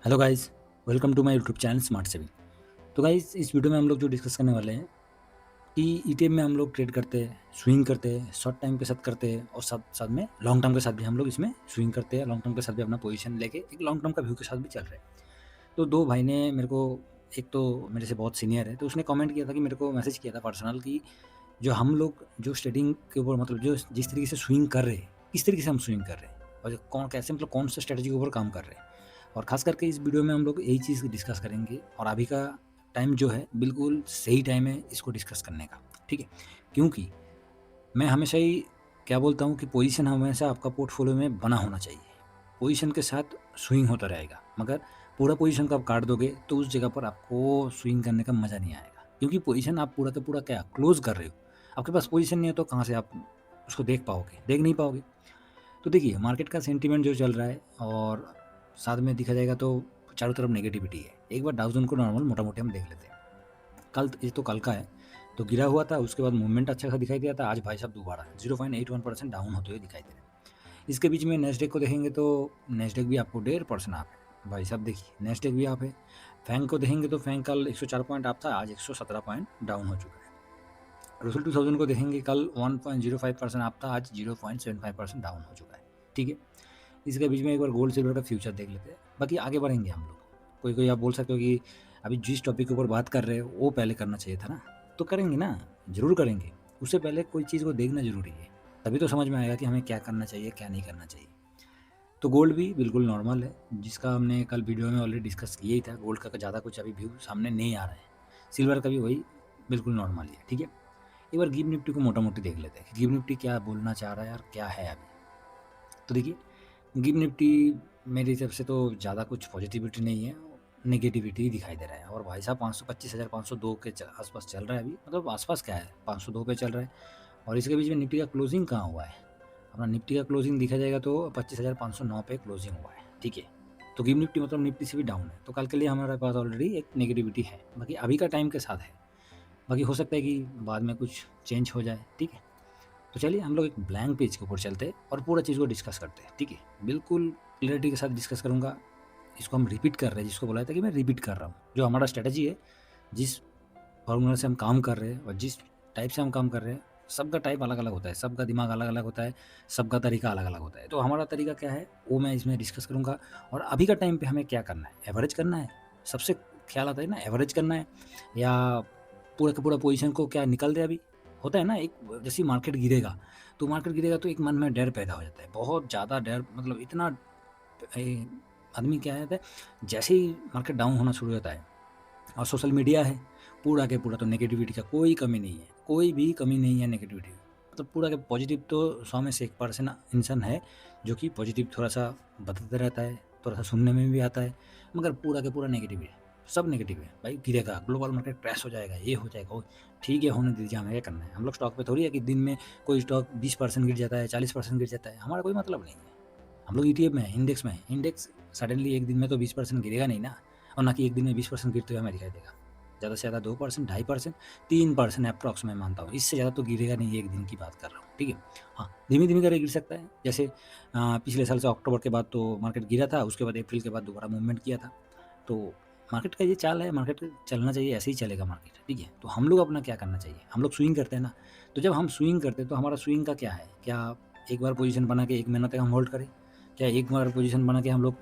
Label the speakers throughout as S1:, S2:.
S1: Hello guys, welcome to my YouTube channel smart saving. तो guys, इस video में हम लोग जो डिस्कस करने वाले हैं कि ईटीएफ में हम लोग ट्रेड करते हैं, स्विंग करते हैं, शॉर्ट टाइम के साथ करते हैं और साथ साथ में लॉन्ग टर्म के साथ भी हम लोग इसमें स्विंग करते हैं। लॉन्ग टर्म के साथ भी अपना पोजीशन लेके एक लॉन्ग टर्म का व्यू के साथ भी चल रहे हैं। तो दो भाई ने मेरे को, एक तो मेरे से बहुत सीनियर है, तो उसने कमेंट किया था कि मेरे को मैसेज किया था पर्सनल कि जो हम लोग जो ट्रेडिंग के ऊपर मतलब जो जिस तरीके से स्विंग कर रहे हैं, किस तरीके से हम स्विंग कर रहे हैं और जो कौन कैसे मतलब कौन सा स्ट्रेटजी के ऊपर काम कर रहे हैं। और ख़ास करके इस वीडियो में हम लोग यही चीज़ डिस्कस करेंगे और अभी का टाइम जो है बिल्कुल सही टाइम है इसको डिस्कस करने का, ठीक है? क्योंकि मैं हमेशा ही क्या बोलता हूँ कि पोजीशन हमेशा आपका पोर्टफोलियो में बना होना चाहिए। पोजीशन के साथ स्विंग होता रहेगा, मगर पूरा पोजीशन को आप काट दोगे तो उस जगह पर आपको स्विंग करने का मज़ा नहीं आएगा। क्योंकि पोजीशन आप पूरा का पूरा क्या क्लोज़ कर रहे हो। आपके पास पोजीशन नहीं है तो कहाँ से आप उसको देख पाओगे? देख नहीं पाओगे। तो देखिए मार्केट का सेंटीमेंट जो चल रहा है और साथ में देखा जाएगा तो चारों तरफ नेगेटिविटी है। एक बार डाउ जोन को नॉर्मल मोटा-मोटी हम देख लेते हैं। कल ये तो कल का है, तो गिरा हुआ था, उसके बाद मूवमेंट अच्छा खासा दिखाई दिया था। आज भाई साहब दोबारा 0.81% डाउन होते हुए दिखाई दे रहे हैं। इसके बीच में नेस्डेक को देखेंगे तो नेस्डेक भी आपको 1.5% अप है। भाई साहब देखिए नेस्डेक भी अप है। फैंग को देखेंगे तो फैंग कल 104 पॉइंट अप था, आज 117 पॉइंट डाउन हो चुका है। रुसेल 2000 को देखेंगे कल 1.05% अप था, आज 0.75% डाउन हो चुका है। ठीक है? इसके बीच में एक बार गोल्ड सिल्वर का फ्यूचर देख लेते हैं, बाकी आगे बढ़ेंगे हम लोग। कोई कोई आप बोल सकते हो कि अभी जिस टॉपिक के ऊपर बात कर रहे हो वो पहले करना चाहिए था ना, तो करेंगे ना, ज़रूर करेंगे। उससे पहले कोई चीज़ को देखना ज़रूरी है, तभी तो समझ में आएगा कि हमें क्या करना चाहिए क्या नहीं करना चाहिए। तो गोल्ड भी बिल्कुल नॉर्मल है, जिसका हमने कल वीडियो में ऑलरेडी डिस्कस किया ही था। गोल्ड का ज़्यादा कुछ अभी व्यू सामने नहीं आ रहा है। सिल्वर का भी वही बिल्कुल नॉर्मल ही है। ठीक है? एक बार गिव निफ्टी को मोटा मोटी देख लेते हैं कि गिव निफ्टी क्या बोलना चाह रहा है और क्या है अभी। तो देखिए गिव निफ्टी मेरे हिसाब से तो ज़्यादा कुछ पॉजिटिविटी नहीं है, नेगेटिविटी ही दिखाई दे रहा है। और भाई साहब 525,502 के आसपास चल रहा है अभी, मतलब आसपास क्या है 502 पे चल रहा है। और इसके बीच में निफ्टी का क्लोजिंग कहाँ हुआ है? अपना निफ्टी का क्लोजिंग देखा जाएगा तो 25,509 पे क्लोजिंग हुआ है। ठीक है? तो गिव निफ्टी मतलब निफ्टी से भी डाउन है, तो कल के लिए हमारे पास ऑलरेडी एक नेगेटिविटी है। बाकी अभी का टाइम के साथ है, बाकी हो सकता है कि बाद में कुछ चेंज हो जाए। ठीक है? तो चलिए हम लोग एक ब्लैंक पेज के ऊपर चलते हैं और पूरा चीज़ को डिस्कस करते हैं। ठीक है? बिल्कुल क्लियरिटी के साथ डिस्कस करूँगा। इसको हम रिपीट कर रहे हैं, जिसको बोला था कि मैं रिपीट कर रहा हूँ। जो हमारा स्ट्रैटेजी है, जिस फॉर्मूला से हम काम कर रहे हैं और जिस टाइप से हम काम कर रहे हैं, सबका टाइप अलग-अलग होता है, सबका दिमाग अलग-अलग होता है, सबका तरीका अलग-अलग होता है। तो हमारा तरीका क्या है, वो मैं इसमें डिस्कस करूँगा। और अभी का टाइम पे हमें क्या करना है, एवरेज करना है? सबसे ख्याल आता है ना, एवरेज करना है या पूरा का पूरा पोज़ीशन को क्या निकल दे अभी? होता है ना, एक जैसे ही मार्केट गिरेगा, तो मार्केट गिरेगा तो एक मन में डर पैदा हो जाता है, बहुत ज़्यादा डर, मतलब इतना ए, आदमी क्या है, जैसे ही मार्केट डाउन होना शुरू हो जाता है और सोशल मीडिया है, पूरा के पूरा तो नेगेटिविटी का कोई कमी नहीं है, कोई भी कमी नहीं है नेगेटिविटी की। मतलब पूरा के पॉजिटिव तो 100 में से 1% इंसान है जो कि पॉजिटिव थोड़ा-सा बताता रहता है, थोड़ा-सा सुनने में भी आता है, मगर पूरा के पूरा नेगेटिव है, सब नेगेटिव है। भाई गिरेगा, ग्लोबल मार्केट क्रैश हो जाएगा, ये हो जाएगा, वो ठीक है, होने दीजिए, हमें क्या करना है? हम लोग स्टॉक पे थोड़ी है कि दिन में कोई स्टॉक 20% गिर जाता है, 40% गिर जाता है, हमारा कोई मतलब नहीं है। हम लोग ईटीएफ में हैं, इंडेक्स में हैं, इंडेक्स सडनली एक दिन में तो 20% गिरेगा नहीं ना, और ना कि एक दिन में 20% गिरते हुए हमें दिखाई देगा। ज़्यादा से ज़्यादा 2%, 2.5%, 3% एप्रॉक्स मैं मानता हूँ, इससे ज़्यादा तो गिरेगा नहीं, एक दिन की बात कर रहा हूँ, ठीक है? हाँ, धीमी-धीमी करके गिर सकता है, जैसे पिछले साल से अक्टूबर के बाद तो मार्केट गिरा था, उसके बाद अप्रैल के बाद दोबारा मूवमेंट किया था। तो मार्केट का ये चाल है, मार्केट चलना चाहिए, ऐसे ही चलेगा मार्केट, ठीक है? तो हम लोग अपना क्या करना चाहिए? हम लोग स्विंग करते हैं ना, तो जब हम स्विंग करते हैं तो हमारा स्विंग का क्या है? क्या एक बार पोज़ीशन बना के 1 महीना तक हम होल्ड करें? क्या एक बार पोज़ीशन बना के हम लोग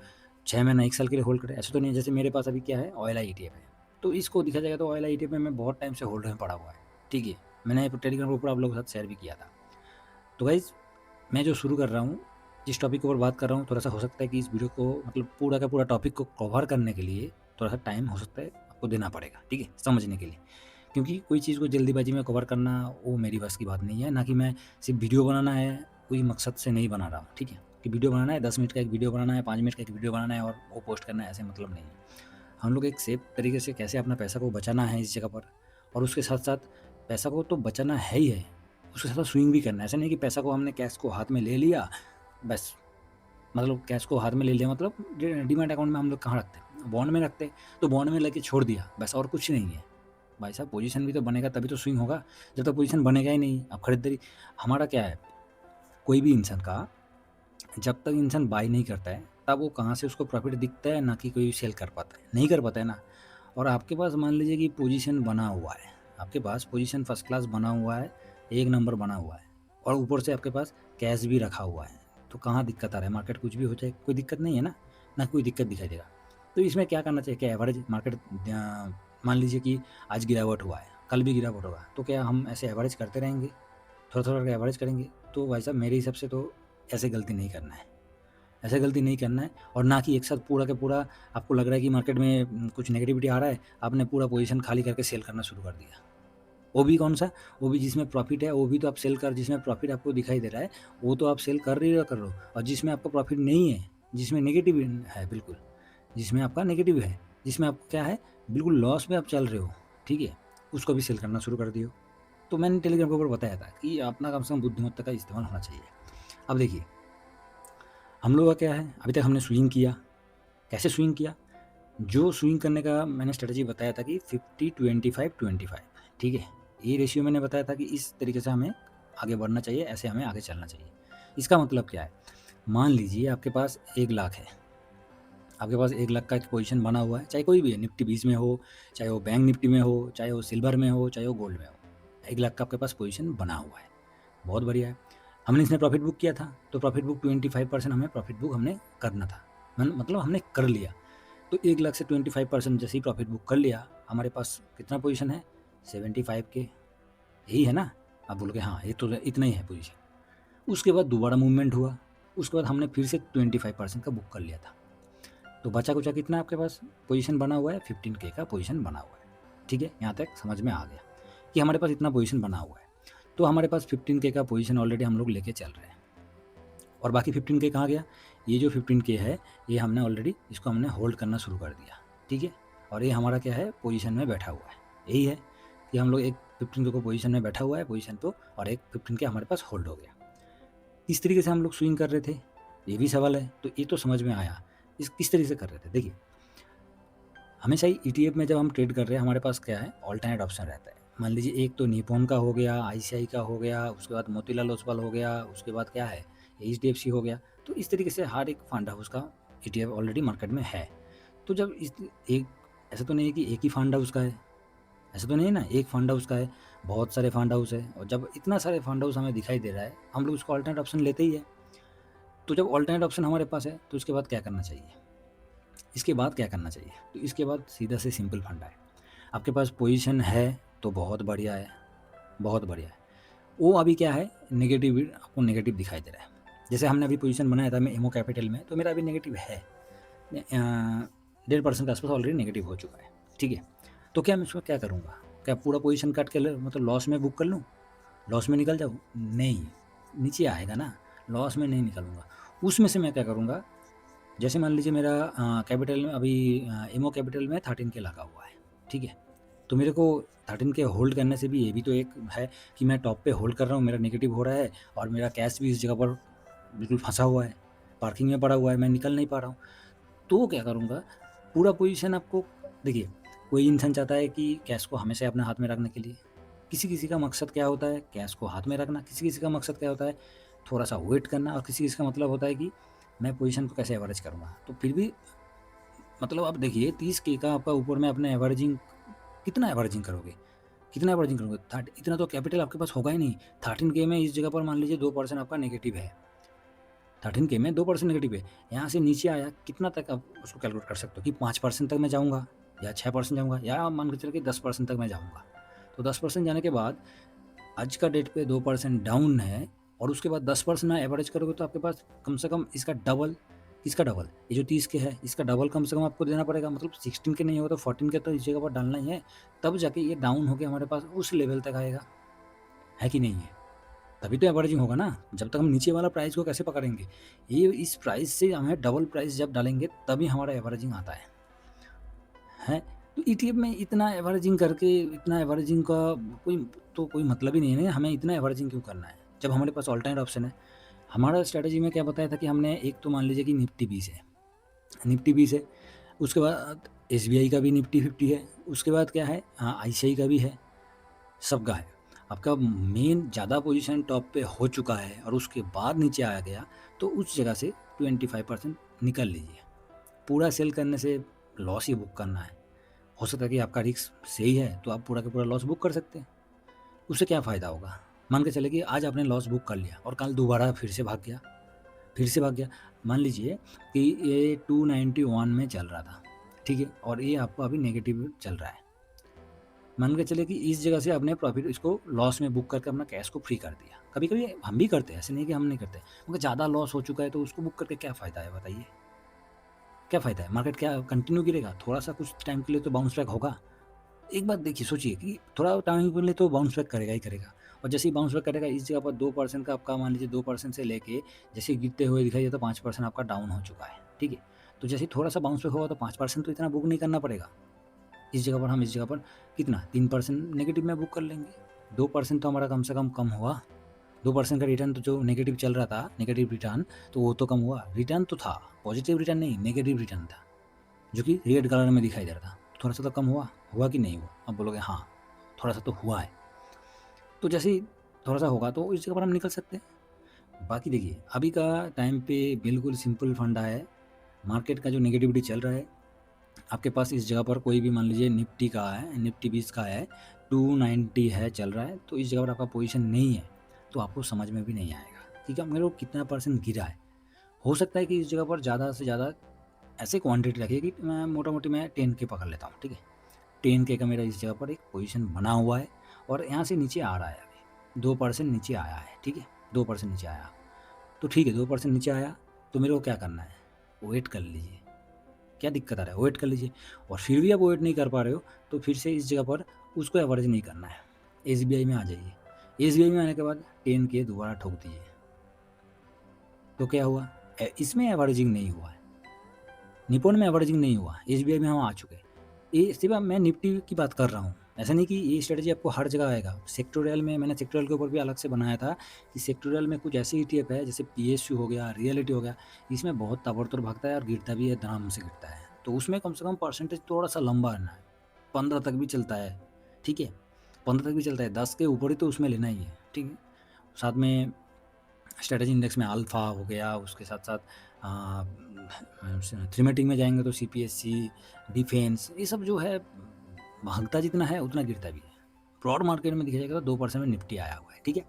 S1: 6 महीना 1 साल के लिए होल्ड करें? ऐसा तो नहीं है। जैसे मेरे पास अभी क्या है, ऑयल आई ईटीएफ है। तो इसको देखा जाएगा तो ऑयल आई ईटीएफ में मैं बहुत टाइम से होल्ड में पड़ा हुआ है, ठीक है? मैंने टेलीग्राम ग्रुप पर आप लोगों के साथ शेयर भी किया था। तो गाइज़, मैं जो शुरू कर रहा हूँ, जिस टॉपिक के ऊपर बात कर रहा हूँ, थोड़ा-सा हो सकता है कि इस वीडियो को मतलब पूरा का पूरा टॉपिक को कवर करने के लिए थोड़ा-सा टाइम हो सकता है आपको देना पड़ेगा, ठीक है? समझने के लिए। क्योंकि कोई चीज़ को जल्दीबाजी में कवर करना वो मेरी बस की बात नहीं है, ना कि मैं सिर्फ़ वीडियो बनाना है, कोई मकसद से नहीं बना रहा हूँ, ठीक है? कि वीडियो बनाना है, 10 मिनट का एक वीडियो बनाना है, 5 मिनट का एक वीडियो बनाना है और वो पोस्ट करना है, ऐसे मतलब नहीं है। हम लोग एक सेफ तरीके से कैसे अपना पैसा को बचाना है इस जगह पर, और उसके साथ-साथ पैसा को तो बचाना है ही है, उसके साथ-साथ स्विंग भी करना है। ऐसा नहीं कि पैसा को हमने कैश को हाथ में ले लिया, बस मतलब कैश को हाथ में ले लिया मतलब डीमैट अकाउंट में हम लोग कहाँ रखते हैं? बॉन्ड में रखते हैं, तो बॉन्ड में लेके छोड़ दिया, बस और कुछ नहीं है। भाई साहब पोज़ीशन भी तो बनेगा तभी तो स्विंग होगा, जब तक पोज़ीशन बनेगा ही नहीं, अब खरीदारी हमारा क्या है, कोई भी इंसान का जब तक इंसान बाय नहीं करता है, तब वो कहाँ से उसको प्रॉफिट दिखता है, ना कि कोई सेल कर पाता है, नहीं कर पाता है ना। और आपके पास मान लीजिए कि पोजीशन बना हुआ है, आपके पास पोजीशन फर्स्ट क्लास बना हुआ है, एक नंबर बना हुआ है, और ऊपर से आपके पास कैश भी रखा हुआ है, तो कहाँ दिक्कत आ रहा है? मार्केट कुछ भी हो जाए कोई दिक्कत नहीं है ना, ना कोई दिक्कत दिखाई देगा। तो इसमें क्या करना चाहिए कि एवरेज मार्केट मान लीजिए कि आज गिरावट हुआ है, कल भी गिरावट होगा, तो क्या हम ऐसे एवरेज करते रहेंगे? थोड़ा-थोड़ा करके एवरेज करेंगे? तो भाई साहब मेरे हिसाब से तो ऐसे गलती नहीं करना है। ऐसा गलती नहीं करना है, और ना कि एक साथ पूरा का पूरा आपको लग रहा है कि मार्केट में कुछ नेगेटिविटी आ रहा है, आपने पूरा पोजीशन खाली करके सेल करना शुरू कर दिया। वो भी कौन-सा? वो भी जिसमें प्रॉफ़िट है, वो भी तो आप सेल कर, जिसमें प्रॉफ़िट आपको दिखाई दे रहा है, वो तो आप सेल कर रहे हो, और जिसमें आपको प्रॉफ़िट नहीं है, जिसमें नेगेटिव है बिल्कुल, जिसमें आपका नेगेटिव है, जिसमें आपको क्या है, बिल्कुल लॉस में आप चल रहे हो, ठीक है? उसको भी सेल करना शुरू कर दिए हो। तो मैंने टेलीग्राम के ऊपर बताया था कि अपना कम से कम बुद्धिमत्ता का इस्तेमाल होना चाहिए। अब देखिए, हम लोग का क्या है, अभी तक हमने स्विंग किया। कैसे स्विंग किया? जो स्विंग करने का मैंने स्ट्रेटजी बताया था कि 50-25-25, ठीक है? ये रेशियो मैंने बताया था कि इस तरीके से हमें आगे बढ़ना चाहिए, ऐसे हमें आगे चलना चाहिए। इसका मतलब क्या है? मान लीजिए आपके पास 1 लाख है, आपके पास 1 लाख का एक पोजीशन बना हुआ है, चाहे कोई भी है, निफ्टी 20 में हो, चाहे वो बैंक निफ्टी में हो, चाहे वो सिल्वर में हो, चाहे वो गोल्ड में हो। 1 लाख का आपके पास पोजीशन बना हुआ है, बहुत बढ़िया है। हमने इसमें प्रॉफिट बुक किया था, तो प्रॉफिट बुक 25% हमें प्रॉफिट बुक हमने करना था, मतलब हमने कर लिया। तो 1 लाख से 25% जैसे ही प्रॉफिट बुक कर लिया, हमारे पास कितना पोजीशन है? 75 के, यही है ना? आप बोलोगे हाँ, ये तो इतना ही है पोजीशन। उसके बाद दोबारा मूवमेंट हुआ, उसके बाद हमने फिर से 25% का बुक कर लिया था। तो बचा-कुचा कितना आपके पास पोजीशन बना हुआ है? 15K का पोजीशन बना हुआ है। ठीक है? यहाँ तक समझ में आ गया कि हमारे पास इतना पोजीशन बना हुआ है। तो हमारे पास 15K का पोजीशन ऑलरेडी हम लोग लेके चल रहे हैं। और बाकी 15K कहाँ गया? ये जो 15K है, ये हमने ऑलरेडी इसको हमने होल्ड करना शुरू कर दिया, ठीक है? और ये हमारा क्या है? पोजीशन में बैठा हुआ है। यही है कि हम लोग एक 15K को पोजीशन में बैठा हुआ है पोजीशन पे, और एक 15K हमारे पास होल्ड हो गया। किस तरीके से हम लोग स्विंग कर रहे थे? ये भी सवाल है। तो ये तो समझ में आया। इस किस तरीके से कर रहे थे? देखिए, हमेशा ही ईटीएफ में जब हम ट्रेड कर रहे हैं, हमारे पास क्या है? ऑल्टरनेट ऑप्शन रहता है। मान लीजिए एक तो निप्पॉन का हो गया, आईसीआई का हो गया, उसके बाद मोतीलाल ओसवाल हो गया, उसके बाद क्या है? एचडीएफसी हो गया। तो इस तरीके से हर एक फंड हाउस का ईटीएफ ऑलरेडी मार्केट में है। तो जब इस एक ऐसा तो नहीं है कि एक ही फंड हाउस का है, ऐसा तो नहीं है ना, एक फंड हाउस का है, बहुत सारे फंड हाउस है, और जब इतना सारे फंड हाउस हमें दिखाई दे रहा है, हम लोग उसको अल्टरनेट ऑप्शन लेते ही है। तो जब अल्टरनेट ऑप्शन हमारे पास है, तो इसके बाद क्या करना चाहिए? इसके बाद क्या करना चाहिए? तो इसके बाद सीधा से सिंपल फंडा है। आपके पास पोजीशन है तो बहुत बढ़िया है, बहुत बढ़िया है। वो अभी क्या है? नेगेटिव, आपको नेगेटिव दिखाई दे रहा है। जैसे हमने अभी पोजीशन बनाया था मैं एमो कैपिटल में, तो मेरा अभी नेगेटिव है। 1.5% के आसपास ऑलरेडी नेगेटिव हो चुका है, ठीक है? तो क्या मैं इसमें क्या करूँगा? क्या पूरा पोजीशन काट के मतलब लॉस में बुक कर लूँ? लॉस में निकल जाऊँ? नहीं, नीचे आएगा ना, लॉस में नहीं निकलूँगा। उसमें से मैं क्या करूँगा? जैसे मान लीजिए मेरा कैपिटल में अभी एमो कैपिटल में 13K लगा हुआ है, ठीक है? तो मेरे को 13K होल्ड करने से भी ये भी तो एक है कि मैं टॉप पे होल्ड कर रहा हूँ, मेरा नेगेटिव हो रहा है, और मेरा कैश भी इस जगह पर बिल्कुल फँसा हुआ है, पार्किंग में पड़ा हुआ है, मैं निकल नहीं पा रहा हूँ। तो क्या करूँगा? पूरा पोजीशन आपको देखिए, कोई इंसान चाहता है कि कैश को हमेशा अपने हाथ में रखने के लिए। किसी-किसी का मकसद क्या होता है? कैश को हाथ में रखना। किसी-किसी का मकसद क्या होता है? थोड़ा-सा वेट करना, और किसी-किसी का मतलब होता है कि मैं पोजीशन को कैसे एवरेज करूँगा। तो फिर भी मतलब आप देखिए 30K का आपका ऊपर में अपने एवरेजिंग, कितना एवरेजिंग करोगे? कितना एवरेजिंग करोगे? थर्ट इतना तो कैपिटल आपके पास होगा ही नहीं। 13K में इस जगह पर मान लीजिए 2% आपका नेगेटिव है। 13K में 2% नेगेटिव है। यहाँ से नीचे आया, कितना तक आप उसको कैलकुलेट कर सकते हो कि 5% तक मैं जाऊँगा, या 6% जाऊँगा, या मान के चलो कि 10% तक मैं जाऊँगा। तो 10% जाने के बाद आज का डेट पे 2% डाउन है, और उसके बाद 10% ना एवरेज करोगे, तो आपके पास कम से कम इसका डबल, इसका डबल, ये जो 30K है, इसका डबल कम से कम आपको देना पड़ेगा। मतलब 16K नहीं होगा तो 14K तो इस जगह पर डालना ही है, तब जाके ये डाउन होके हमारे पास उस लेवल तक आएगा, है कि नहीं है? तभी तो एवरेजिंग होगा ना। जब तक हम नीचे वाला प्राइस को कैसे पकड़ेंगे? ये इस प्राइस से हमें डबल प्राइस जब डालेंगे, तभी हमारा एवरेजिंग आता है। तो ईटीएफ में इतना एवरेजिंग करके, इतना एवरेजिंग का कोई कोई मतलब ही नहीं है ना, हमें इतना एवरेजिंग क्यों करना है, जब हमारे पास अल्टरनेट ऑप्शन है। हमारा स्ट्रैटेजी में क्या बताया था कि हमने एक तो मान लीजिए कि निफ्टी 20 है, निफ्टी 20 है, उसके बाद एसबीआई का भी निफ्टी 50 है, उसके बाद क्या है, हाँ, आईसीआई का भी है, सबका है। आपका मेन ज़्यादा पोजीशन टॉप पे हो चुका है और उसके बाद नीचे आ गया, तो उस जगह से 25% निकल लीजिए। पूरा सेल करने से लॉस ही बुक करना है। हो सकता है कि आपका रिस्क सही है तो आप पूरा का पूरा लॉस बुक कर सकते हैं। उससे क्या फ़ायदा होगा? मान के चलिए कि आज आपने लॉस बुक कर लिया और कल दोबारा फिर से भाग गया। मान लीजिए कि ये 291 में चल रहा था, ठीक है? और ये आपको अभी नेगेटिव चल रहा है। मान के चलिए कि इस जगह से आपने प्रॉफिट इसको लॉस में बुक करके अपना कैश को फ्री कर दिया। कभी-कभी हम भी करते हैं, ऐसे नहीं कि हम नहीं करते। मगर ज़्यादा लॉस हो चुका है तो उसको बुक करके क्या फ़ायदा है बताइए? क्या फ़ायदा है? मार्केट क्या कंटिन्यू गिरेगा? थोड़ा-सा कुछ टाइम के लिए तो बाउंस बैक होगा। एक बात देखिए, सोचिए कि थोड़ा टाइम के लिए तो बाउंस बैक करेगा ही करेगा, और जैसे ही बाउंस बैक करेगा इस जगह पर 2% का आपका, मान लीजिए 2% से लेके जैसे गिरते हुए दिखाई देता है 5% आपका डाउन हो चुका है, ठीक है? तो जैसे ही थोड़ा-सा बाउंस बैक होगा तो 5% तो इतना बुक नहीं करना पड़ेगा। इस जगह पर हम इस जगह पर कितना 3% नेगेटिव में बुक कर लेंगे। 2% तो हमारा कम से कम हुआ। 2% का रिटर्न तो जो नेगेटिव चल रहा था, नेगेटिव रिटर्न, तो वो तो कम हुआ। रिटर्न तो था, पॉजिटिव रिटर्न नहीं, नेगेटिव रिटर्न था, जो कि रेड कलर में दिखाई दे रहा था। थोड़ा-सा तो कम हुआ, हुआ कि नहीं हुआ? आप बोलोगे हाँ, थोड़ा-सा तो हुआ है। तो जैसे ही थोड़ा-सा होगा तो इस जगह पर हम निकल सकते हैं। बाकी देखिए, अभी का टाइम पे बिल्कुल सिंपल फंडा है। मार्केट का जो नेगेटिविटी चल रहा है, आपके पास इस जगह पर कोई भी, मान लीजिए निफ्टी का है, निफ्टी 20 का है, 290 है चल रहा है, तो इस जगह पर आपका पोजीशन नहीं है, तो आपको समझ में भी नहीं आएगा कि क्या मेरे को कितना परसेंट गिरा है। हो सकता है कि इस जगह पर ज़्यादा से ज़्यादा ऐसे क्वांटिटी रखिए कि मैं मोटा-मोटी मैं 10 के पकड़ लेता हूँ, ठीक है? 10 के का मेरा इस जगह पर एक पोजीशन बना हुआ है और यहाँ से नीचे आ रहा है अभी, 2% नीचे आया है, ठीक है? 2% नीचे आया, तो ठीक है, 2% नीचे आया, तो मेरे को क्या करना है? वेट कर लीजिए। क्या दिक्कत आ रहा है? वेट कर लीजिए। और फिर भी आप वेट नहीं कर पा रहे हो, तो फिर से इस जगह पर उसको एवरेज नहीं करना है। एसबीआई में आ जाइए। एसबीआई में आने के बाद 10 के दोबारा ठोक दीजिए। तो क्या हुआ? इसमें एवरेजिंग नहीं हुआ है। निप्पॉन में एवरेजिंग नहीं हुआ, एसबीआई में हम आ चुके हैं। ये सिर्फ मैं निफ्टी की बात कर रहा हूँ। ऐसा नहीं कि ये स्ट्रैटेजी आपको हर जगह आएगा। सेक्टोरियल में मैंने सेक्टोरियल के ऊपर भी अलग से बनाया था कि सेक्टोरियल में कुछ ऐसे ईटीएफ है जैसे पीएसयू हो गया, रियलिटी हो गया, इसमें बहुत ताबड़तोड़ भागता है और गिरता भी है, धड़ाम से गिरता है। तो उसमें कम से कम परसेंटेज थोड़ा-सा लंबा आना है, 15 तक भी चलता है, ठीक है? 15 तक भी चलता है, 10 के ऊपर ही तो उसमें लेना ही है, ठीक है? साथ में स्ट्रैटेजी इंडेक्स में अल्फ़ा हो गया, उसके साथ-साथ थीमेटिक में जाएँगे तो सीपीएससी, डिफेंस, ये सब जो है भागता जितना है उतना गिरता भी है। ब्रॉड मार्केट में देखा जाएगा तो 2% में निफ्टी आया हुआ है, ठीक है?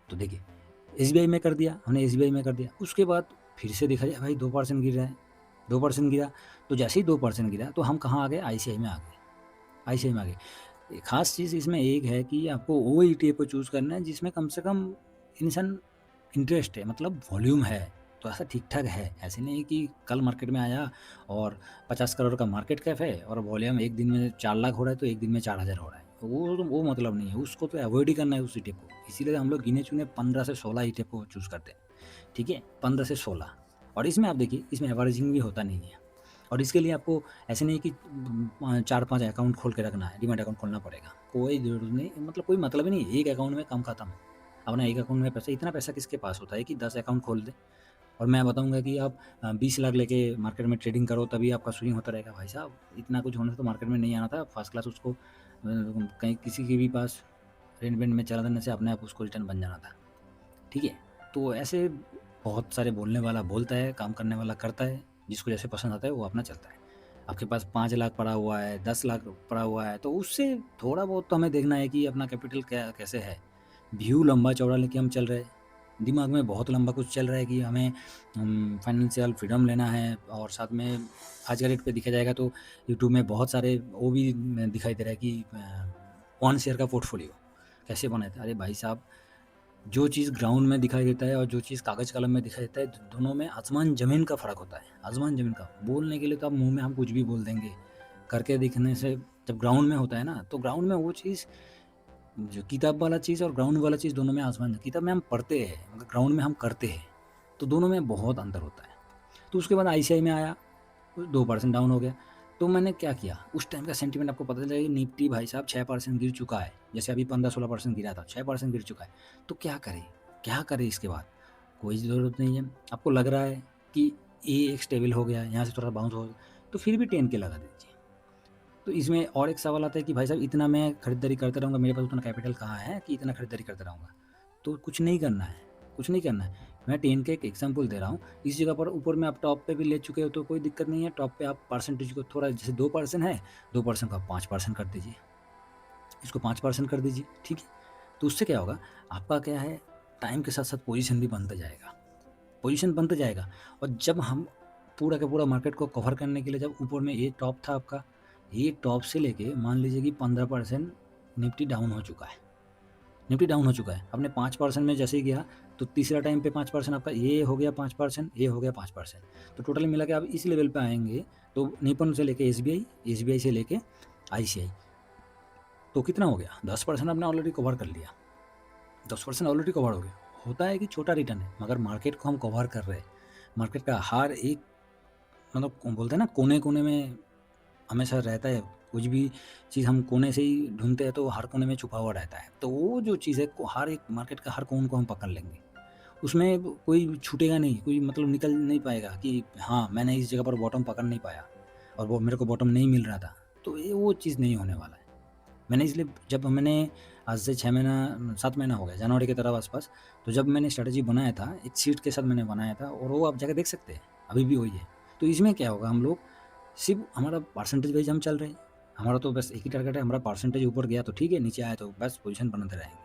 S1: तो देखिए, एसबीआई में कर दिया, हमने एसबीआई में कर दिया, उसके बाद फिर से देखा जाए भाई 2% गिर रहा है, 2% गिरा, तो जैसे ही 2% गिरा तो हम कहाँ आ गए? आईसीआई में आ गए, आईसीआई में आ गए। ख़ास चीज़ इसमें एक है कि आपको वो ईटीएफ को चूज़ करना है जिसमें कम से कम इंसान इंटरेस्ट है, मतलब वॉल्यूम है, तो ऐसा ठीक-ठाक है। ऐसे नहीं कि कल मार्केट में आया और 50 करोड़ का मार्केट कैप है और वॉल्यूम एक दिन में 4 लाख हो रहा है, तो एक दिन में 4,000 हो रहा है। वो मतलब नहीं है, उसको तो अवॉइड ही करना है उस ईटीएफ को। इसीलिए हम लोग गिने-चुने 15 से 16 ईटीएफ को चूज़ करते हैं, ठीक है? 15 से 16, और इसमें आप देखिए, इसमें एवरेजिंग भी होता नहीं है। और इसके लिए आपको ऐसे नहीं कि 4-5 अकाउंट खोल के रखना है, डीमैट अकाउंट खोलना पड़ेगा। कोई ज़रूरत नहीं, मतलब कोई मतलब ही नहीं है, एक अकाउंट में काम खत्म। अपना एक अकाउंट में पैसा, इतना पैसा किसके पास होता है कि 10 अकाउंट खोल दे? और मैं बताऊँगा कि आप 20 लाख लेके मार्केट में ट्रेडिंग करो तभी आपका स्विंग होता रहेगा। भाई साहब, इतना कुछ होने से तो मार्केट में नहीं आना था, फर्स्ट क्लास उसको कहीं किसी के भी पास रेंट-वेंट में चला देने से अपने आप उसको रिटर्न बन जाना था, ठीक है? तो ऐसे बहुत सारे बोलने वाला बोलता है, काम करने वाला करता है, जिसको जैसे पसंद आता है वो अपना चलता है। आपके पास 5 लाख पड़ा हुआ है, 10 लाख पड़ा हुआ है, तो उससे थोड़ा बहुत तो हमें देखना है कि अपना कैपिटल क्या कैसे है। व्यू लंबा-चौड़ा लेके हम चल रहे हैं। दिमाग में बहुत लंबा कुछ चल रहा है कि हमें फाइनेंशियल फ्रीडम लेना है, और साथ में आज के रेट पे देखा जाएगा तो यूट्यूब में बहुत सारे वो भी दिखाई दे रहा है कि 1 शेयर का पोर्टफोलियो कैसे बनाए थे। अरे भाई साहब, जो चीज़ ग्राउंड में दिखाई देता है और जो चीज़ कागज़ कलम में दिखाई देता है, दोनों में आसमान-ज़मीन का फ़र्क होता है, आसमान-ज़मीन का। बोलने के लिए तो आप मुँह में हम कुछ भी बोल देंगे, करके दिखने से जब ग्राउंड में होता है ना, तो ग्राउंड में वो चीज़, जो किताब वाला चीज़ और ग्राउंड वाला चीज़, दोनों में आसमान, किताब में हम पढ़ते हैं मगर ग्राउंड में हम करते हैं, तो दोनों में बहुत अंतर होता है। तो उसके बाद आईसीआई में आया, 2% डाउन हो गया। तो मैंने क्या किया, उस टाइम का सेंटीमेंट आपको पता चला कि निफ्टी भाई साहब 6% गिर चुका है। जैसे अभी 15-16% गिरा था, 6% गिर चुका है। तो क्या करें? क्या करें इसके बाद? कोई ज़रूरत नहीं है। आपको लग रहा है कि ये एक स्टेबल हो गया है, यहाँ से थोड़ा बाउंस हो, तो फिर भी 10 के लगा दीजिए। तो इसमें और एक सवाल आता है कि भाई साहब इतना मैं खरीदारी करता रहूँगा, मेरे पास उतना कैपिटल कहाँ है कि इतना खरीदारी करता रहूँगा? तो कुछ नहीं करना है, कुछ नहीं करना है। मैं 10 का एक एग्ज़ाम्पल दे रहा हूँ। इस जगह पर ऊपर में आप टॉप पे भी ले चुके हो तो कोई दिक्कत नहीं है। टॉप पे आप परसेंटेज को थोड़ा, जैसे 2% है, 2% को आप 5% कर दीजिए। इसको 5% कर दीजिए, ठीक है? तो उससे क्या होगा, आपका क्या है, टाइम के साथ-साथ पोज़ीशन भी बनता जाएगा। पोज़ीशन बनता जाएगा और जब हम पूरा का पूरा मार्केट को कवर करने के लिए, जब ऊपर में ये टॉप था आपका, ये टॉप से लेके मान लीजिए कि 15% निफ्टी डाउन हो चुका है। निफ्टी डाउन हो चुका है। आपने 5% में जैसे ही गया तो तीसरा टाइम पे 5% आपका ये हो गया 5%, ये हो गया 5%। तो टोटल मिला के आप इस लेवल पे आएँगे तो निपन से लेके एसबीआई, एसबीआई से लेके आईसीआई, तो कितना हो गया? 10% आपने ऑलरेडी कवर कर लिया। 10% ऑलरेडी कवर हो गया। होता है कि छोटा रिटर्न है, मगर मार्केट को हम कवर कर रहे हैं। मार्केट का हर एक, मतलब बोलते हैं ना, कोने-कोने में हमेशा रहता है। कुछ भी चीज़ हम कोने से ही ढूँढते हैं तो हर कोने में छुपा हुआ रहता है। तो वो जो चीज़ है, को हर एक मार्केट का हर कोन को हम पकड़ लेंगे। उसमें कोई छूटेगा नहीं, कोई मतलब निकल नहीं पाएगा कि हाँ, मैंने इस जगह पर बॉटम पकड़ नहीं पाया और वो मेरे को बॉटम नहीं मिल रहा था। तो ये वो चीज़ नहीं होने वाला है। मैंने इसलिए, जब मैंने आज से 6 महीना 7 महीना हो गया, जनवरी की तरफ आस-पास, तो जब मैंने स्ट्रैटेजी बनाया था, एक शीट के साथ मैंने बनाया था और वो आप जाके देख सकते हैं, अभी भी वही है। तो इसमें क्या होगा, हम लोग सिर्फ़ हमारा परसेंटेज वाइज़ हम चल रहे हैं। हमारा तो बस एक ही टारगेट है, हमारा परसेंटेज ऊपर गया तो ठीक है, नीचे आया तो बस पोज़ीशन बनाते रहेंगे।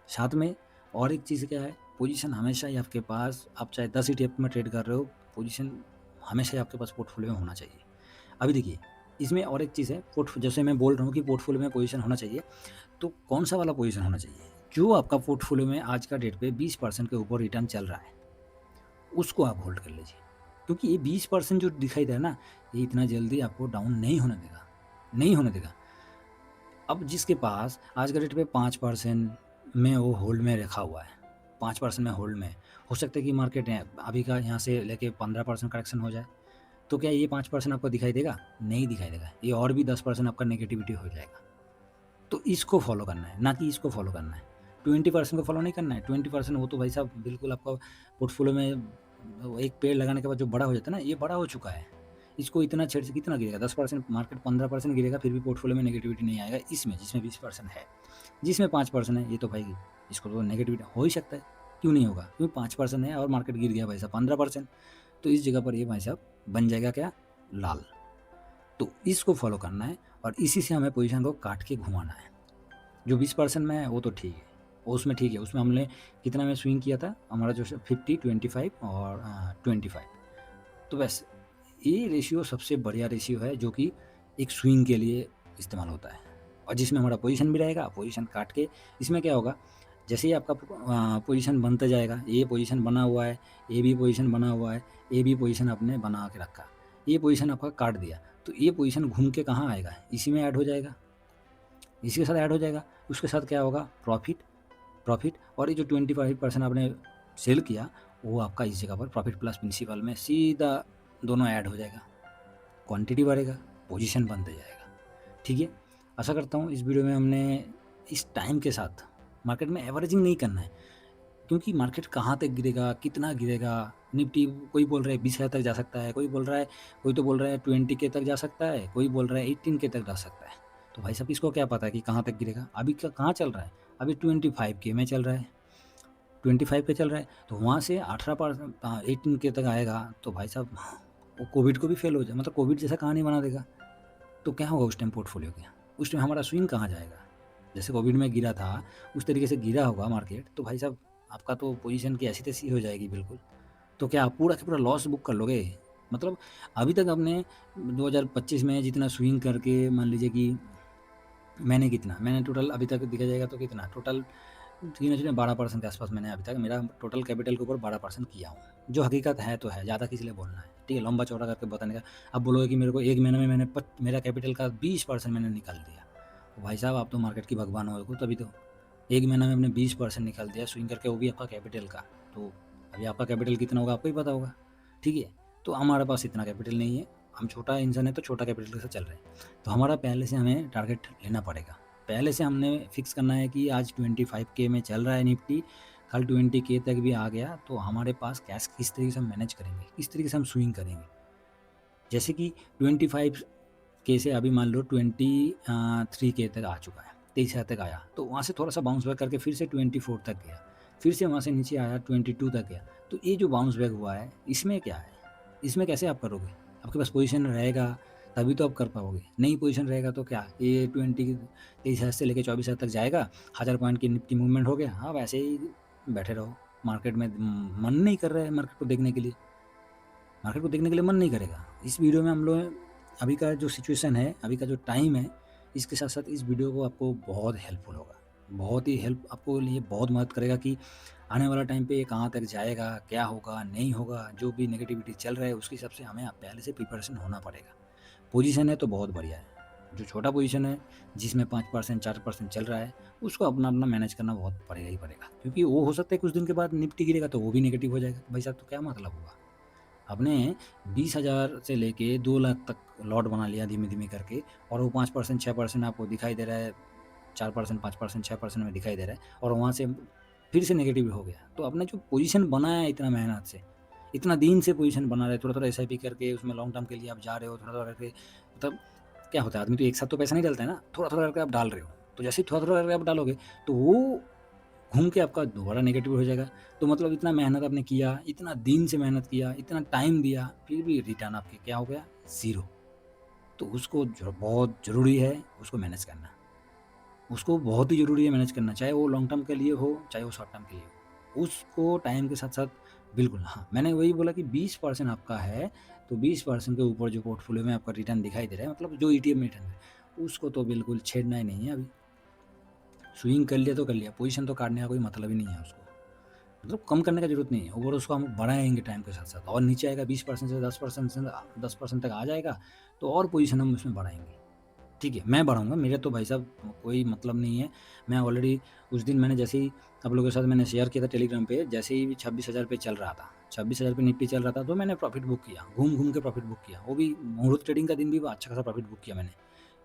S1: साथ में और एक चीज़ क्या है, पोज़ीशन हमेशा ही आपके पास, आप चाहे 10 ईटीएफ में ट्रेड कर रहे हो, पोज़ीशन हमेशा ही आपके पास पोर्टफ़ोलियो में होना चाहिए। अभी देखिए, इसमें और एक चीज़ है, जैसे मैं बोल रहा हूँ कि पोर्टफ़ोलियो में पोज़ीशन होना चाहिए, तो कौन-सा वाला पोज़ीशन होना चाहिए? जो आपका पोर्टफ़ोलियो में आज का डेट पे 20% के ऊपर रिटर्न चल रहा है, उसको आप होल्ड कर लीजिए। क्योंकि ये 20% जो दिखाई दे रहा है ना, ये इतना जल्दी आपको डाउन नहीं होने देगा, नहीं होने देगा। अब जिसके पास आज के डेट पे 5% में वो होल्ड में रखा हुआ है, 5% में होल्ड में है, हो सकता है कि मार्केट है अभी का यहाँ से लेके 15% करेक्शन हो जाए, तो क्या ये 5% आपको दिखाई देगा? नहीं दिखाई देगा। ये और भी 10% आपका नेगेटिविटी हो जाएगा। तो इसको फॉलो करना है, ना कि इसको फॉलो करना है। 20% को फॉलो नहीं करना है। 20% वो तो भाई साहब बिल्कुल आपका पोर्टफ़ोलियो में एक पेड़ लगाने के बाद जो बड़ा हो जाता है ना, ये बड़ा हो चुका है। इसको इतना छेड़ से कितना गिरेगा? 10% मार्केट 15% गिरेगा, फिर भी पोर्टफ़ोलियो में नेगेटिविटी नहीं आएगा इसमें, जिसमें 20% है। जिसमें 5% है, ये तो भाई इसको तो नेगेटिविटी हो ही सकता है, क्यों नहीं होगा? क्योंकि 5% है और मार्केट गिर गया भाई साहब 15%, तो इस जगह पर ये भाई साहब बन जाएगा क्या? लाल। तो इसको फॉलो करना है और इसी से हमें पोज़ीशन को काट के घुमाना है। जो 20% में है वो तो ठीक है, वो उसमें ठीक है, उसमें हमने कितना में स्विंग किया था, हमारा जो 50, 25 और 25, तो बस ये रेशियो सबसे बढ़िया रेशियो है जो कि एक स्विंग के लिए इस्तेमाल होता है और जिसमें हमारा पोजीशन भी रहेगा। पोजीशन काट के इसमें क्या होगा, जैसे ही आपका पोजीशन बनता जाएगा, ये पोजीशन बना हुआ है, ये भी पोजीशन बना हुआ है, ये भी पोजीशन आपने बना के रखा, ये पोजीशन आपका काट दिया, तो ये पोजीशन घूम के कहाँ आएगा, इसी में ऐड हो जाएगा, इसी के साथ ऐड हो जाएगा। उसके साथ क्या होगा, प्रॉफिट, प्रॉफिट और ये जो 25% आपने सेल किया, वो आपका इस जगह पर प्रॉफिट प्लस प्रिंसिपल में सीधा दोनों ऐड हो जाएगा। क्वांटिटी बढ़ेगा, पोजीशन बनते जाएगा। ठीक है? आशा करता हूँ इस वीडियो में हमने इस टाइम के साथ मार्केट में एवरेजिंग नहीं करना है, क्योंकि मार्केट कहाँ तक गिरेगा, कितना गिरेगा, निफ्टी कोई बोल रहा है 20,000 तक जा सकता है, कोई बोल रहा है, कोई तो बोल रहा है 20 के तक जा सकता है, कोई बोल रहा है 18 के तक जा सकता है। तो भाई साहब किसको क्या पता है कि कहाँ तक गिरेगा? अभी कहाँ चल रहा है? अभी 25 के में चल रहा है, 25 पे चल रहा है, तो वहाँ से 18 के तक आएगा तो भाई साहब वो कोविड को भी फेल हो जाए, मतलब कोविड जैसा कहानी बना देगा। तो क्या होगा उस टाइम पोर्टफोलियो के? उस टाइम हमारा स्विंग कहाँ जाएगा? जैसे कोविड में गिरा था, उस तरीके से गिरा होगा मार्केट, तो भाई साहब आपका तो पोजीशन की ऐसी-तैसी हो जाएगी बिल्कुल। तो क्या आप पूरा का पूरा लॉस बुक कर लोगे? मतलब अभी तक आपने 2025 में जितना स्विंग करके मान लीजिए कि मैंने टोटल अभी तक देखा जाएगा तो कितना टोटल गिने-चुने 12% के आस-पास मैंने अभी तक मेरा टोटल कैपिटल के ऊपर 12% किया हूँ। जो हकीकत है तो है, ज़्यादा किस लिए बोलना है, ठीक है? लंबा-चौड़ा करके बताने का। अब बोलोगे कि मेरे को 1 महीने में मेरा कैपिटल का 20% मैंने निकाल दिया। तो भाई साहब आप तो मार्केट की भगवान हो तभी तो। 1 महीने में आपने 20% निकाल दिया स्विंग करके, वो भी आपका कैपिटल का। तो अभी आपका कैपिटल कितना होगा आपको ही पता होगा, ठीक है? तो हमारे पास इतना कैपिटल नहीं है, हम छोटा इंसान है तो छोटा कैपिटल के साथ चल रहे हैं। तो हमारा पहले से हमें टारगेट लेना पड़ेगा। पहले से हमने फिक्स करना है कि आज 25 के में चल रहा है निफ्टी, कल 20 के तक भी आ गया तो हमारे पास कैश किस तरीके से हम मैनेज करेंगे, किस तरीके से हम स्विंग करेंगे। जैसे कि 25 के से अभी मान लो 23K तक आ चुका है, 23,000 तक आया, तो वहाँ से थोड़ा सा बाउंस बैक करके फिर से 24 तक गया, फिर से वहाँ से नीचे आया 22 तक गया। तो ये जो बाउंस बैक हुआ है, इसमें क्या है, इसमें कैसे आप करोगे? आपके पास पोजीशन रहेगा तभी तो आप कर पाओगे, नहीं पोजीशन रहेगा तो क्या, ये 23,000 से लेके 24,000 तक जाएगा, 1000 पॉइंट की निफ्टी मूवमेंट हो गया, आप ऐसे ही बैठे रहो मार्केट में। मन नहीं कर रहा है मार्केट को देखने के लिए, मार्केट को देखने के लिए मन नहीं करेगा। इस वीडियो में हम लोग अभी का जो सिचुएशन है, अभी का जो टाइम है, इसके साथ साथ इस वीडियो को आपको बहुत हेल्पफुल होगा, बहुत ही हेल्प आपको लिए बहुत मदद करेगा कि आने वाला टाइम पे ये कहाँ तक जाएगा, क्या होगा, नहीं होगा, जो भी नेगेटिविटी चल रहा है उसके हिसाब से हमें पहले से प्रिपरेशन होना पड़ेगा। पोजीशन है तो बहुत बढ़िया है, जो छोटा पोजीशन है जिसमें 5% 4% चल रहा है, उसको अपना अपना मैनेज करना बहुत पड़ेगा ही पड़ेगा, क्योंकि वो हो सकता है कुछ दिन के बाद निफ्टी गिरेगा तो वो भी नेगेटिव हो जाएगा। भाई साहब तो क्या मतलब हुआ, आपने 20,000 से लेके 2 लाख तक लॉट बना लिया धीमे धीमे करके, और वो 5% 6% आपको दिखाई दे रहा है, 4% 5% 6% में दिखाई दे रहा है, और वहाँ से फिर से नेगेटिव हो गया। तो आपने जो पोजीशन बनाया है इतना मेहनत से, इतना दिन से पोजीशन बना रहे, थोड़ा थोड़ा SIP करके उसमें लॉन्ग टर्म के लिए आप जा रहे हो, थोड़ा थोड़ा करके, मतलब क्या होता है, आदमी तो एक साथ तो पैसा नहीं डालता है ना, थोड़ा थोड़ा करके आप डाल रहे हो, तो जैसे ही थोड़ा थोड़ा करके आप डालोगे तो वो घूम के आपका दोबारा नेगेटिव हो जाएगा। तो मतलब इतना मेहनत आपने किया, इतना दिन से मेहनत किया, इतना टाइम दिया, फिर भी रिटर्न आपके क्या हो गया, ज़ीरो। तो उसको बहुत ज़रूरी है उसको मैनेज करना, उसको बहुत ही ज़रूरी है मैनेज करना, चाहे वो लॉन्ग टर्म के लिए हो, चाहे वो शॉर्ट टर्म के लिए हो, उसको टाइम के साथ साथ बिल्कुल। हाँ, मैंने वही बोला कि 20% आपका है, तो 20% के ऊपर जो पोर्टफोलियो में आपका रिटर्न दिखाई दे रहा है, मतलब जो ETF में रिटर्न है, उसको तो बिल्कुल छेड़ना ही नहीं है अभी। स्विंग कर लिया तो कर लिया, पोजीशन तो काटने का कोई मतलब ही नहीं है उसको, मतलब कम करने का जरूरत नहीं है, ओवर उसको हम बढ़ाएंगे टाइम के साथ साथ, और नीचे आएगा 20% से 10% तक आ जाएगा, तो और पोजीशन हम उसमें बढ़ाएंगे। ठीक है, मैं बढ़ाऊंगा, मेरे तो भाई साहब कोई मतलब नहीं है। मैं ऑलरेडी उस दिन मैंने जैसे ही आप लोगों के साथ मैंने शेयर किया था टेलीग्राम पे, जैसे ही 26,000 पे चल रहा था, 26,000 पे निफ्टी चल रहा था, तो मैंने प्रॉफिट बुक किया, घूम घूम के प्रॉफिट बुक किया, वो भी मुहूर्त ट्रेडिंग का दिन भी अच्छा खासा प्रॉफिट बुक किया मैंने,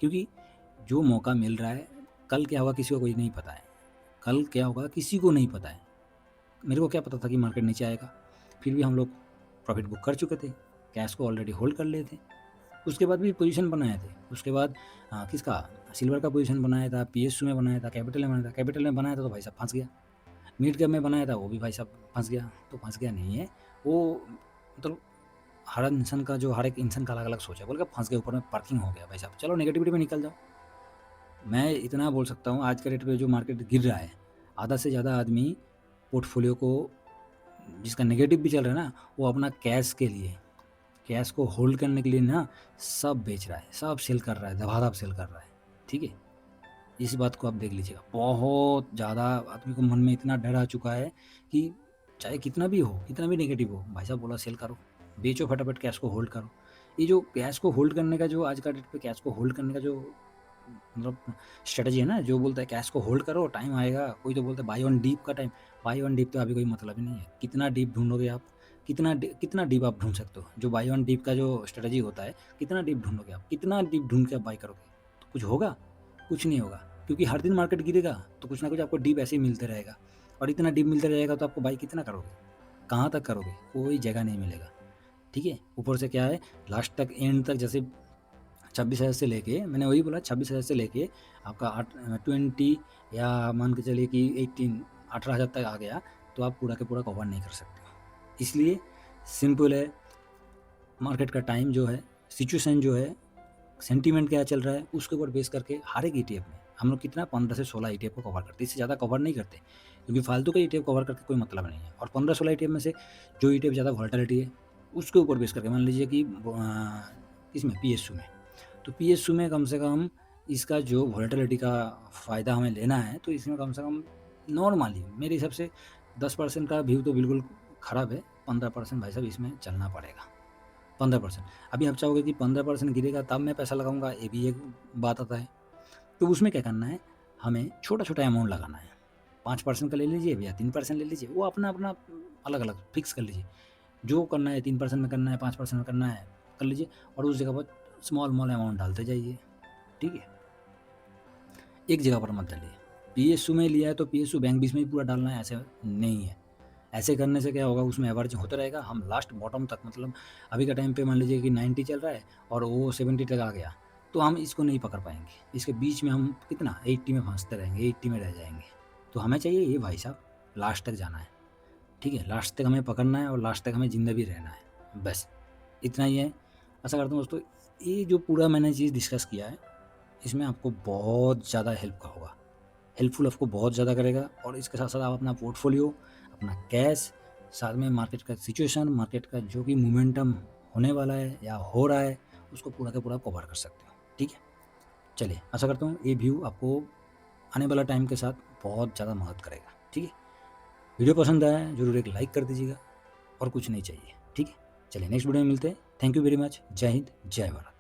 S1: क्योंकि जो मौका मिल रहा है, कल क्या होगा किसी को कोई नहीं पता है, कल क्या होगा किसी को नहीं पता है। मेरे को क्या पता था कि मार्केट नीचे आएगा, फिर भी हम लोग प्रॉफिट बुक कर चुके थे, कैश को ऑलरेडी होल्ड कर लिए थे, उसके बाद भी पोजीशन बनाए थे, उसके बाद किसका, सिल्वर का पोजीशन बनाया था, PSU में बनाया था, कैपिटल में बनाया था, कैपिटल में बनाया था तो भाई साहब फंस गया, मिड कैप में बनाया था वो भी भाई साहब फंस गया। तो फंस गया नहीं है वो, मतलब हर एक इंसान का अलग अलग सोच है, बोल के फंस गया, ऊपर में पार्किंग हो गया भाई साहब, चलो नेगेटिविटी में निकल जाओ। मैं इतना बोल सकता हूँ, आज के रेट पे जो मार्केट गिर रहा है, आधा से ज़्यादा आदमी पोर्टफोलियो को, जिसका नेगेटिव भी चल रहा है ना, वो अपना कैश के लिए, कैश को होल्ड करने के लिए ना सब बेच रहा है, सब सेल कर रहा है, धबाधब सेल कर रहा है। ठीक है, इस बात को आप देख लीजिएगा, बहुत ज़्यादा आदमी को मन में इतना डर आ चुका है कि चाहे कितना भी हो, कितना भी नेगेटिव हो, भाई साहब बोला सेल करो, बेचो फटाफट, कैश को होल्ड करो। ये जो कैश को होल्ड करने का जो आज का डेट पे कैश को होल्ड करने का जो मतलब स्ट्रेटजी है ना, जो बोलता है कैश को होल्ड करो, टाइम आएगा, कोई तो बोलता है बाई ऑन डीप का टाइम, बाई ऑन डीप तो अभी कोई मतलब ही नहीं है, कितना डीप ढूंढोगे आप, कितना डीप आप ढूंढ सकते हो, जो बाई ऑन डीप का जो स्ट्रेटजी होता है, कितना डीप ढूंढोगे आप, कितना डीप ढूंढ के आप बाई करोगे, तो कुछ होगा, कुछ नहीं होगा, क्योंकि हर दिन मार्केट गिरेगा तो कुछ ना कुछ आपको डीप ऐसे ही मिलते रहेगा, और इतना डीप मिलते रहेगा तो आपको बाई कितना करोगे, कहाँ तक करोगे, कोई जगह नहीं मिलेगा। ठीक है, ऊपर से क्या है, लास्ट तक एंड तक जैसे 26,000 से लेके, मैंने वही बोला 26,000 से लेके आपका 20 या मान के चलिए कि 18,000 तक आ गया, तो आप पूरा के पूरा कवर नहीं कर सकते। इसलिए सिंपल है, मार्केट का टाइम जो है, सिचुएशन जो है, सेंटीमेंट क्या चल रहा है, उसके ऊपर बेस करके हर एक ETF में हम लोग कितना 15 से 16 ETF को कवर करते हैं, इससे ज़्यादा कवर नहीं करते, क्योंकि फालतू का ETF कवर करके कोई मतलब नहीं है। और 15-16 ETF में से जो ETF ज़्यादा वॉलेटिलिटी है उसके ऊपर बेस करके, मान लीजिए कि इसमें PSU में, तो PSU में कम से कम इसका जो वॉलेटिलिटी का फ़ायदा हमें लेना है, तो इसमें कम से कम नॉर्मली मेरे हिसाब से 10% का व्यू तो बिल्कुल ख़राब है, 15% भाई साहब इसमें चलना पड़ेगा। 15%, अभी आप चाहोगे कि 15% गिरेगा तब मैं पैसा लगाऊंगा, ये भी एक बात आता है। तो उसमें क्या करना है, हमें छोटा छोटा अमाउंट लगाना है, 5% का ले लीजिए या 3% ले लीजिए, वो अपना अपना अलग अलग फिक्स कर लीजिए, जो करना है 3% में करना है, 5% में करना है, कर लीजिए, और उस जगह पर स्मॉल अमाउंट डालते जाइए। ठीक है, एक जगह पर मत डालिए। PSU में लिया है तो PSU बैंक बीच में ही पूरा डालना है, ऐसे नहीं है। ऐसे करने से क्या होगा, उसमें एवरेज होता रहेगा, हम लास्ट बॉटम तक, मतलब अभी का टाइम पे मान लीजिए कि 90 चल रहा है और वो 70 तक आ गया, तो हम इसको नहीं पकड़ पाएंगे, इसके बीच में हम कितना 80 में फंसते रहेंगे, 80 में रह जाएंगे। तो हमें चाहिए ये भाई साहब लास्ट तक जाना है, ठीक है, लास्ट तक हमें पकड़ना है और लास्ट तक हमें जिंदा भी रहना है, बस इतना ही है। आशा करता हूँ दोस्तों ये जो पूरा मैंने चीज़ डिस्कस किया है इसमें आपको बहुत ज़्यादा हेल्प का होगा, हेल्पफुल आपको बहुत ज़्यादा करेगा। और इसके साथ साथ आप अपना पोर्टफोलियो, अपना कैश, साथ में मार्केट का सिचुएशन, मार्केट का जो भी मोमेंटम होने वाला है या हो रहा है उसको पूरा का पूरा कवर कर सकते हो, ठीक है। चलिए आशा करता हूँ ये व्यू आपको आने वाला टाइम के साथ बहुत ज़्यादा मदद करेगा, ठीक है। वीडियो पसंद आया जरूर एक लाइक कर दीजिएगा और कुछ नहीं चाहिए, ठीक है। चलिए नेक्स्ट वीडियो में मिलते हैं। Thank you very much. जय हिंद, जय भारत।